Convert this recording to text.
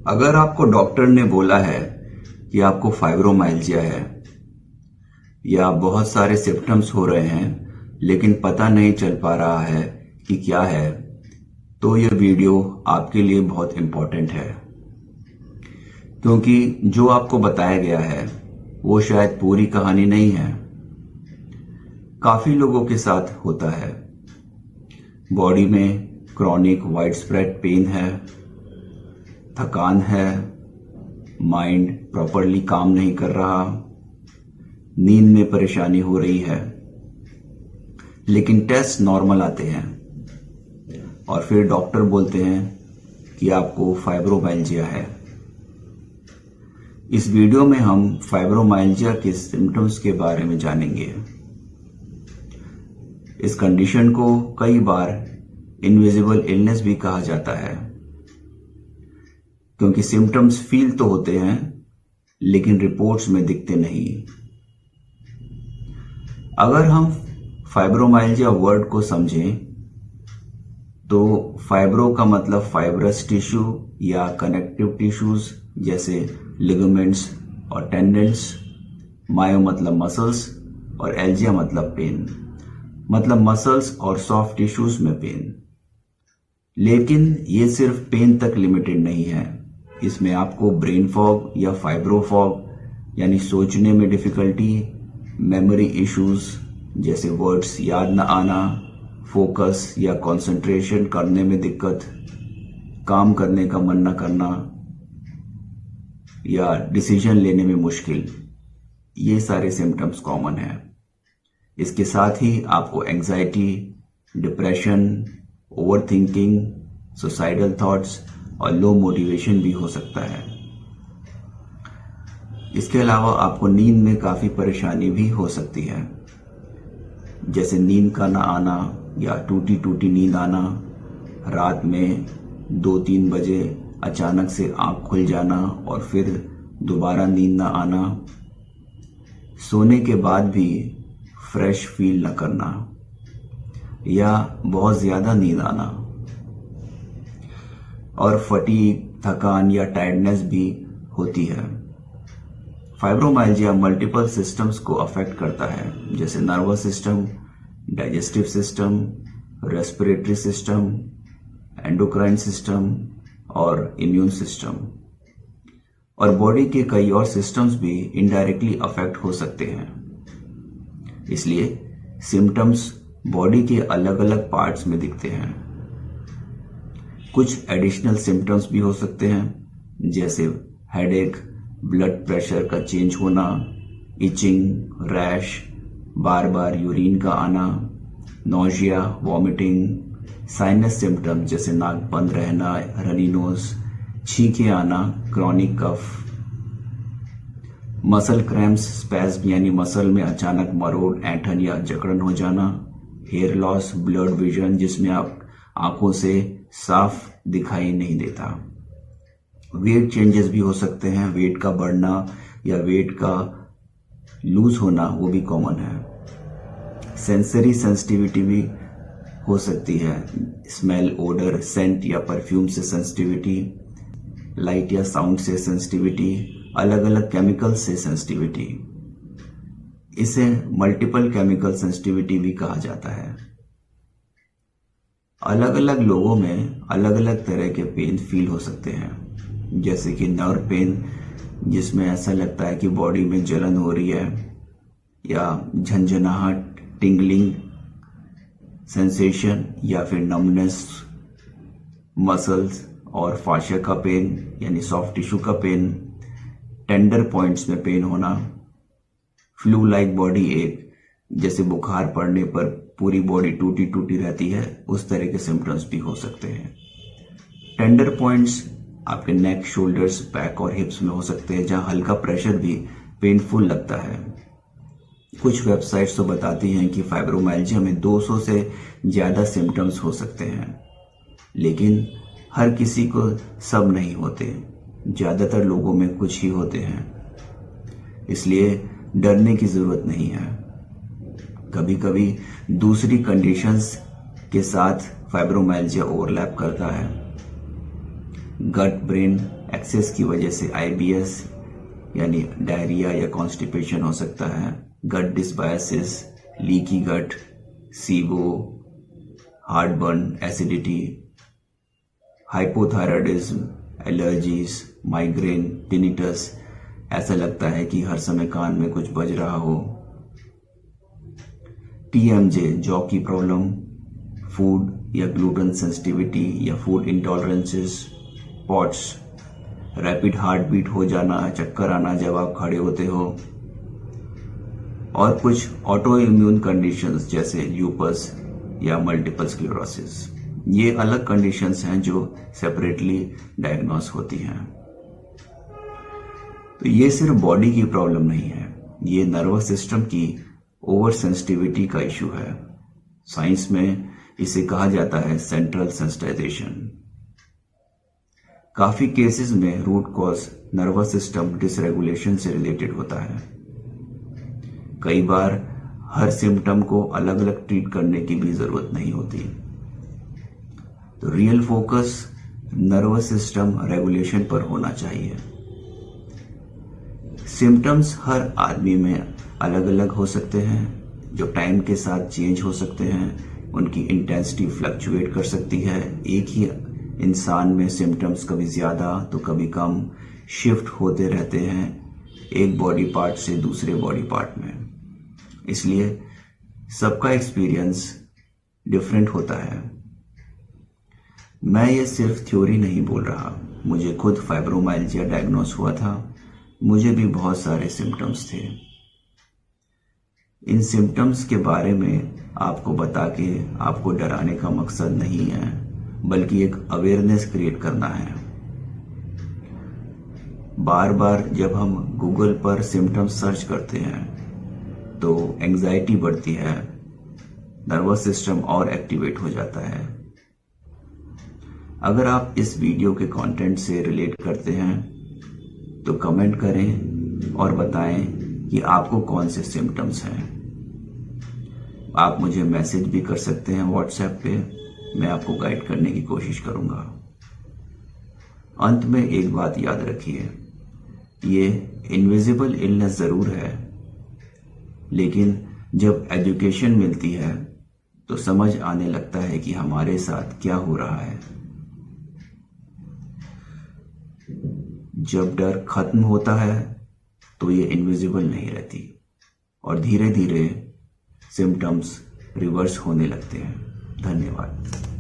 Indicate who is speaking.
Speaker 1: अगर आपको डॉक्टर ने बोला है कि आपको फाइब्रोमाइल्जिया है या बहुत सारे सिम्टम्स हो रहे हैं लेकिन पता नहीं चल पा रहा है कि क्या है, तो यह वीडियो आपके लिए बहुत इम्पोर्टेंट है, क्योंकि जो आपको बताया गया है वो शायद पूरी कहानी नहीं है। काफी लोगों के साथ होता है। बॉडी में क्रॉनिक वाइड स्प्रेड पेन है, थकान है, माइंड प्रॉपरली काम नहीं कर रहा, नींद में परेशानी हो रही है, लेकिन टेस्ट नॉर्मल आते हैं और फिर डॉक्टर बोलते हैं कि आपको फाइब्रोमाइल्जिया है। इस वीडियो में हम फाइब्रोमाइल्जिया के सिम्टम्स के बारे में जानेंगे। इस कंडीशन को कई बार इनविजिबल इलनेस भी कहा जाता है, क्योंकि सिम्टम्स फील तो होते हैं लेकिन रिपोर्ट्स में दिखते नहीं। अगर हम फाइब्रोमाइल्जिया वर्ड को समझें तो फाइब्रो का मतलब फाइब्रस टिश्यू या कनेक्टिव टिश्यूज जैसे लिगामेंट्स और टेंडेंस, मायो मतलब मसल्स और एल्जिया मतलब पेन, मतलब मसल्स और सॉफ्ट टिश्यूज में पेन। लेकिन ये सिर्फ पेन तक लिमिटेड नहीं है। इसमें आपको ब्रेन फॉग या फाइब्रो फॉग यानी सोचने में डिफिकल्टी, मेमोरी इश्यूज जैसे वर्ड्स याद न आना, फोकस या कंसंट्रेशन करने में दिक्कत, काम करने का मन न करना या डिसीजन लेने में मुश्किल, ये सारे सिम्टम्स कॉमन हैं। इसके साथ ही आपको anxiety, depression, overthinking, suicidal thoughts और लो मोटिवेशन भी हो सकता है। इसके अलावा आपको नींद में काफी परेशानी भी हो सकती है, जैसे नींद का ना आना या टूटी टूटी नींद आना, रात में 2-3 बजे अचानक से आंख खुल जाना और फिर दोबारा नींद ना आना, सोने के बाद भी फ्रेश फील न करना या बहुत ज्यादा नींद आना, और फटीग, थकान या टायर्डनेस भी होती है। फाइब्रोमाइल्जिया मल्टीपल सिस्टम्स को अफेक्ट करता है, जैसे nervous system, digestive system, respiratory system, endocrine system और इम्यून सिस्टम, और बॉडी के कई और सिस्टम्स भी इनडायरेक्टली अफेक्ट हो सकते हैं। इसलिए सिम्टम्स बॉडी के अलग अलग पार्ट्स में दिखते हैं। कुछ एडिशनल सिम्टम्स भी हो सकते हैं, जैसे हेडेक, ब्लड प्रेशर का चेंज होना, इचिंग, रैश, बार बार यूरिन का आना, नोजिया, वॉमिटिंग, साइनस सिम्टम्स जैसे नाक बंद रहना, रनी नोज, छींके आना, chronic cough, muscle cramps, spasm यानी मसल में अचानक मरोड़, ऐंठन या जकड़न हो जाना, हेयर लॉस, ब्लड विजन जिसमें आप आंखों से साफ दिखाई नहीं देता, वेट चेंजेस भी हो सकते हैं, वेट का बढ़ना या वेट का लूज होना वो भी कॉमन है। सेंसरी सेंसिटिविटी भी हो सकती है, स्मेल, ओडर, सेंट या परफ्यूम से सेंसिटिविटी, लाइट या साउंड से सेंसिटिविटी, अलग अलग केमिकल से सेंसिटिविटी। इसे मल्टीपल केमिकल सेंसिटिविटी भी कहा जाता है। अलग अलग लोगों में अलग अलग तरह के पेन फील हो सकते हैं, जैसे कि नर्व पेन जिसमें ऐसा लगता है कि बॉडी में जलन हो रही है, या झंझनाहट, टिंगलिंग सेंसेशन या फिर नमनेस, मसल्स और फाशिया का पेन यानी सॉफ्ट टिश्यू का पेन, टेंडर पॉइंट्स में पेन होना, फ्लू लाइक बॉडी एक जैसे बुखार पड़ने पर पूरी बॉडी टूटी टूटी रहती है, उस तरह के सिम्टम्स भी हो सकते हैं। टेंडर पॉइंट्स आपके नेक, शोल्डर्स, बैक और हिप्स में हो सकते हैं, जहां हल्का प्रेशर भी पेनफुल लगता है। कुछ वेबसाइट्स तो बताती हैं कि फाइब्रोमाइल्जिया में 200 से ज्यादा सिम्टम्स हो सकते हैं, लेकिन हर किसी को सब नहीं होते, ज्यादातर लोगों में कुछ ही होते हैं, इसलिए डरने की जरूरत नहीं है। कभी कभी दूसरी कंडीशंस के साथ फाइब्रोमाइल्जिया ओवरलैप करता है, गट ब्रेन एक्सेस की वजह से IBS यानी डायरिया या कॉन्स्टिपेशन हो सकता है। Gut dysbiosis, leaky gut, SIBO, heartburn, acidity, hypothyroidism, allergies, migraine, tinnitus, ऐसा लगता है कि हर समय कान में कुछ बज रहा हो। TMJ, जॉ की प्रॉब्लम, फूड या ग्लूटेन सेंसिटिविटी या food intolerances, POTS, rapid heart beat हो जाना, चक्कर आना जब आप खड़े होते हो, और कुछ ऑटो इम्यून कंडीशंस जैसे ल्यूपस या मल्टीपल स्क्लेरोसिस। ये अलग कंडीशंस हैं जो सेपरेटली डायग्नोस होती हैं। तो ये सिर्फ बॉडी की प्रॉब्लम नहीं है, ये नर्वस सिस्टम की ओवर सेंसिटिविटी का इशू है। साइंस में इसे कहा जाता है सेंट्रल सेंसिटाइजेशन। काफी केसेस में root cause nervous system dysregulation से रिलेटेड होता है। कई बार हर सिम्टम को अलग अलग ट्रीट करने की भी जरूरत नहीं होती। तो real focus nervous system regulation पर होना चाहिए। सिम्टम्स हर आदमी में अलग अलग हो सकते हैं, जो टाइम के साथ चेंज हो सकते हैं। उनकी इंटेंसिटी फ्लक्चुएट कर सकती है। एक ही इंसान में सिम्टम्स कभी ज्यादा तो कभी कम शिफ्ट होते रहते हैं एक बॉडी पार्ट से दूसरे बॉडी पार्ट में। इसलिए सबका एक्सपीरियंस डिफरेंट होता है। मैं ये सिर्फ थ्योरी नहीं बोल रहा, मुझे खुद फाइब्रोमाइल्जिया डायग्नोस हुआ था। मुझे भी बहुत सारे सिम्टम्स थे। इन सिम्टम्स के बारे में आपको बता के आपको डराने का मकसद नहीं है, बल्कि एक अवेयरनेस क्रिएट करना है। बार बार जब हम गूगल पर सिम्टम्स सर्च करते हैं तो एंजाइटी बढ़ती है, नर्वस सिस्टम और एक्टिवेट हो जाता है। अगर आप इस वीडियो के कंटेंट से रिलेट करते हैं तो कमेंट करें और बताएं कि आपको कौन से सिम्टम्स हैं। आप मुझे मैसेज भी कर सकते हैं व्हाट्सएप पे, मैं आपको गाइड करने की कोशिश करूंगा। अंत में एक बात याद रखिए, ये इनविजिबल इलनेस जरूर है, लेकिन जब एजुकेशन मिलती है तो समझ आने लगता है कि हमारे साथ क्या हो रहा है। जब डर खत्म होता है तो ये इनविजिबल नहीं रहती और धीरे धीरे सिम्टम्स रिवर्स होने लगते हैं। धन्यवाद।